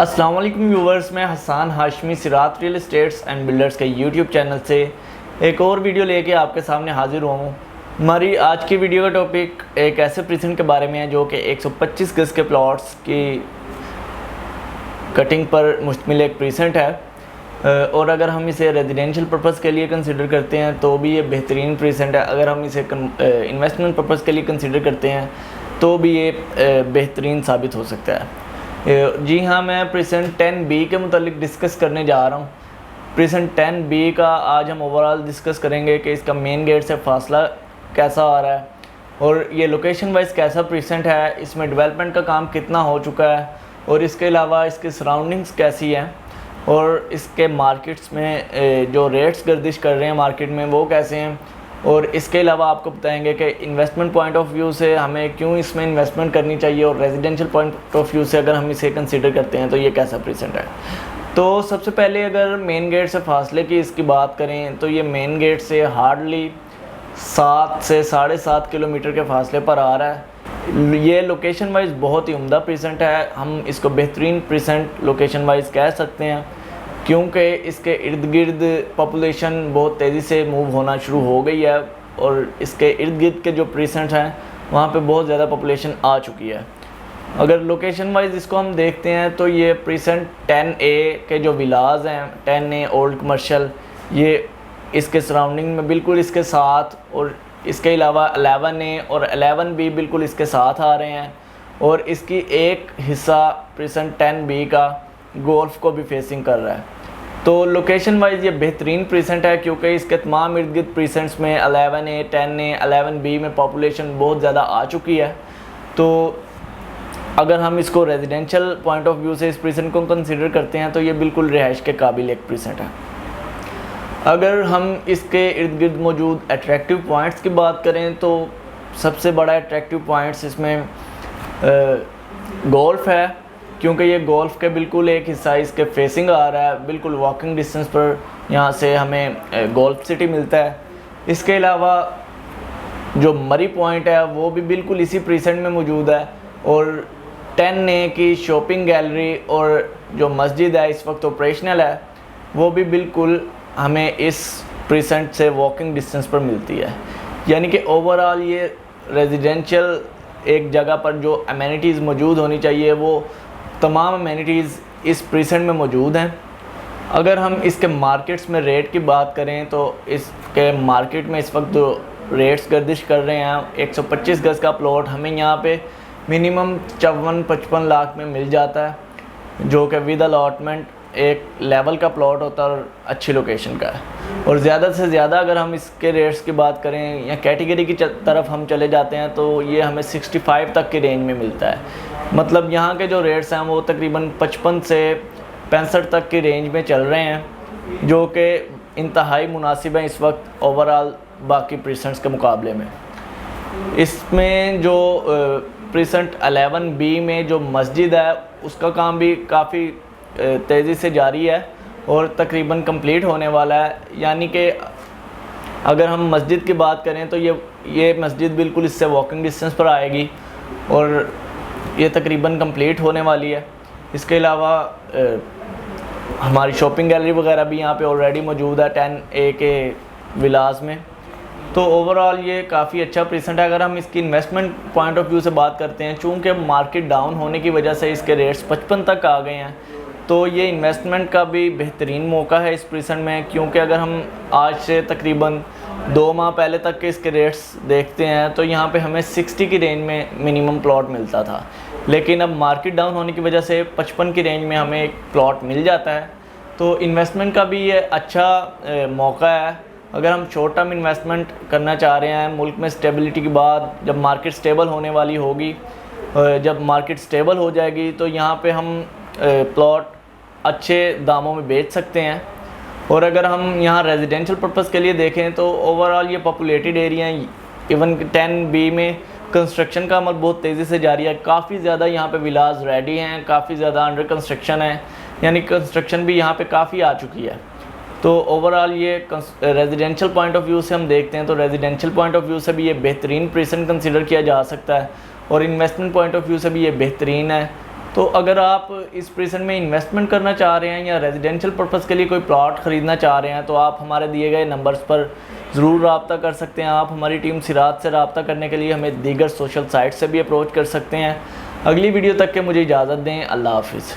अस्सलाम वालेकुम व्यूवर्स, मैं हसन हाशमी सिरात रियल एस्टेट्स एंड बिल्डर्स के यूट्यूब चैनल से एक और वीडियो लेके आपके सामने हाजिर हुआ हूँ। हमारी आज की वीडियो का टॉपिक एक ऐसे प्रीसेंट के बारे में है जो कि 125 गज के प्लॉट्स की कटिंग पर मुश्तमिल एक प्रीसेंट है। और अगर हम इसे रेजिडेंशियल पर्पज़ के लिए कंसिडर करते हैं तो भी ये बेहतरीन प्रीसेंट है। अगर हम इसे इन्वेस्टमेंट पर्पज़ के लिए कंसिडर करते हैं तो भी ये बेहतरीन साबित हो सकता है। जी हाँ, मैं प्रीसेंट 10B के मुतालिक डिस्कस करने जा रहा हूँ। प्रीसेंट 10B का आज हम ओवरऑल डिस्कस करेंगे कि इसका मेन गेट से फासला कैसा आ रहा है और ये लोकेशन वाइज कैसा प्रीसेंट है, इसमें डेवलपमेंट का काम कितना हो चुका है और इसके अलावा इसकी सराउंडिंग्स कैसी हैं और इसके मार्केट्स में जो रेट्स गर्दिश कर रहे हैं मार्केट में वो कैसे हैं। और इसके अलावा आपको बताएंगे कि इन्वेस्टमेंट पॉइंट ऑफ व्यू से हमें क्यों इसमें इन्वेस्टमेंट करनी चाहिए और रेजिडेंशियल पॉइंट ऑफ व्यू से अगर हम इसे कंसीडर करते हैं तो ये कैसा प्रीसेंट है। तो सबसे पहले अगर मेन गेट से फासले की इसकी बात करें तो ये मेन गेट से हार्डली 7 से 7.5 किलोमीटर के फासले पर आ रहा है। ये लोकेशन वाइज बहुत ही उम्दा प्रीसेंट है। हम इसको बेहतरीन प्रीसेंट लोकेशन वाइज कह सकते हैं क्योंकि इसके इर्द गिर्द पॉपुलेशन बहुत तेज़ी से मूव होना शुरू हो गई है और इसके इर्द गिर्द के जो प्रीसेंट्स हैं वहाँ पे बहुत ज़्यादा पॉपुलेशन आ चुकी है। अगर लोकेशन वाइज इसको हम देखते हैं तो ये प्रीसेंट 10A के जो विलाज हैं, 10A ओल्ड कमर्शियल, ये इसके सराउंडिंग में बिल्कुल इसके साथ, और इसके अलावा 11A और 11B बिल्कुल इसके साथ आ रहे हैं और इसकी एक हिस्सा प्रीसेंट 10B का गोल्फ को भी फेसिंग कर रहा है। तो लोकेशन वाइज ये बेहतरीन प्रीसेंट है क्योंकि इसके तमाम इर्द गिर्द प्रीसेंट्स में 11A, 10A, 11B में पॉपुलेशन बहुत ज़्यादा आ चुकी है। तो अगर हम इसको रेजिडेंशियल पॉइंट ऑफ व्यू से इस प्रीसेंट को कंसिडर करते हैं तो ये बिल्कुल रिहाइश के काबिल एक प्रीसेंट है। अगर हम इसके इर्द गिर्द मौजूद अट्रैक्टिव पॉइंट्स की बात करें तो सबसे बड़ा अट्रैक्टिव पॉइंट्स इसमें गोल्फ है क्योंकि ये गोल्फ के बिल्कुल एक हिस्सा इसके फेसिंग आ रहा है, बिल्कुल वॉकिंग डिस्टेंस पर यहाँ से हमें गोल्फ सिटी मिलता है। इसके अलावा जो मरी पॉइंट है वो भी बिल्कुल इसी प्रीसेंट में मौजूद है और 10A की शॉपिंग गैलरी और जो मस्जिद है इस वक्त ऑपरेशनल है वो भी बिल्कुल हमें इस प्रीसेंट से वॉकिंग डिस्टेंस पर मिलती है। यानी कि ओवरऑल ये रेजिडेंशियल एक जगह पर जो अमेनिटीज़ मौजूद होनी चाहिए वो तमाम अमेनिटीज़ इस प्रीसेंट में मौजूद हैं। अगर हम इसके मार्केट्स में रेट की बात करें तो इसके मार्केट में इस वक्त जो रेट्स गर्दिश कर रहे हैं 125 गज का प्लॉट हमें यहाँ पे मिनिमम 54-55 लाख में मिल जाता है, जो कि विद अलॉटमेंट एक लेवल का प्लॉट होता है और अच्छी लोकेशन का है। और ज़्यादा से ज़्यादा अगर हम इसके रेट्स की बात करें या कैटेगरी की तरफ हम चले जाते हैं तो ये हमें 65 तक की रेंज में मिलता है। मतलब यहाँ के जो रेट्स हैं वो तकरीबन 55 से 65 तक की रेंज में चल रहे हैं, जो कि इंतहाई मुनासिब हैं इस वक्त ओवरऑल बाकी प्रीसेंट्स के मुकाबले में। इसमें जो प्रीसेंट 11B में जो मस्जिद है उसका काम भी काफ़ी तेज़ी से जारी है और तकरीबन कंप्लीट होने वाला है। यानी कि अगर हम मस्जिद की बात करें तो ये मस्जिद बिल्कुल इससे वॉकिंग डिस्टेंस पर आएगी और ये तकरीबन कंप्लीट होने वाली है। इसके अलावा हमारी शॉपिंग गैलरी वगैरह भी यहाँ पे ऑलरेडी मौजूद है 10A के विलास में। तो ओवरऑल ये काफ़ी अच्छा प्रीसेंट है। अगर हम इसकी इन्वेस्टमेंट पॉइंट ऑफ व्यू से बात करते हैं, चूँकि मार्केट डाउन होने की वजह से इसके रेट्स 55 तक आ गए हैं, तो ये इन्वेस्टमेंट का भी बेहतरीन मौका है इस प्रीसेंट में। क्योंकि अगर हम आज से तकरीबन 2 माह पहले तक के इसके रेट्स देखते हैं तो यहाँ पे हमें 60 की रेंज में मिनिमम प्लॉट मिलता था, लेकिन अब मार्केट डाउन होने की वजह से 55 की रेंज में हमें एक प्लॉट मिल जाता है। तो इन्वेस्टमेंट का भी ये अच्छा मौका है। अगर हम शॉर्ट टर्म इन्वेस्टमेंट करना चाह रहे हैं मुल्क में स्टेबिलिटी के बाद, जब मार्केट स्टेबल होने वाली होगी, जब मार्केट स्टेबल हो जाएगी तो यहाँ पे हम प्लॉट अच्छे दामों में बेच सकते हैं। और अगर हम यहाँ रेजिडेंशियल पर्पज़ के लिए देखें तो ओवरऑल ये पॉपुलेटेड एरिया है। इवन 10B में कंस्ट्रक्शन का अमल बहुत तेज़ी से जारी है। काफ़ी ज़्यादा यहाँ पे विलाज रेडी हैं, काफ़ी ज़्यादा अंडर कंस्ट्रक्शन है, यानी कंस्ट्रक्शन भी यहाँ पे काफ़ी आ चुकी है। तो ओवरऑल ये रेजिडेंशियल पॉइंट ऑफ व्यू से हम देखते हैं तो रेजिडेंशियल पॉइंट ऑफ व्यू से भी ये बेहतरीन प्रीसेंट कंसिडर किया जा सकता है और इन्वेस्टमेंट पॉइंट ऑफ व्यू से भी ये बेहतरीन है। तो अगर आप इस प्रिजन में इन्वेस्टमेंट करना चाह रहे हैं या रेजिडेंशियल पर्पज़ के लिए कोई प्लॉट ख़रीदना चाह रहे हैं तो आप हमारे दिए गए नंबर्स पर ज़रूर रब्ता कर सकते हैं। आप हमारी टीम सिराज से रब्ता करने के लिए हमें दीगर सोशल साइट से भी अप्रोच कर सकते हैं। अगली वीडियो तक के मुझे इजाज़त दें। अल्लाह हाफिज़।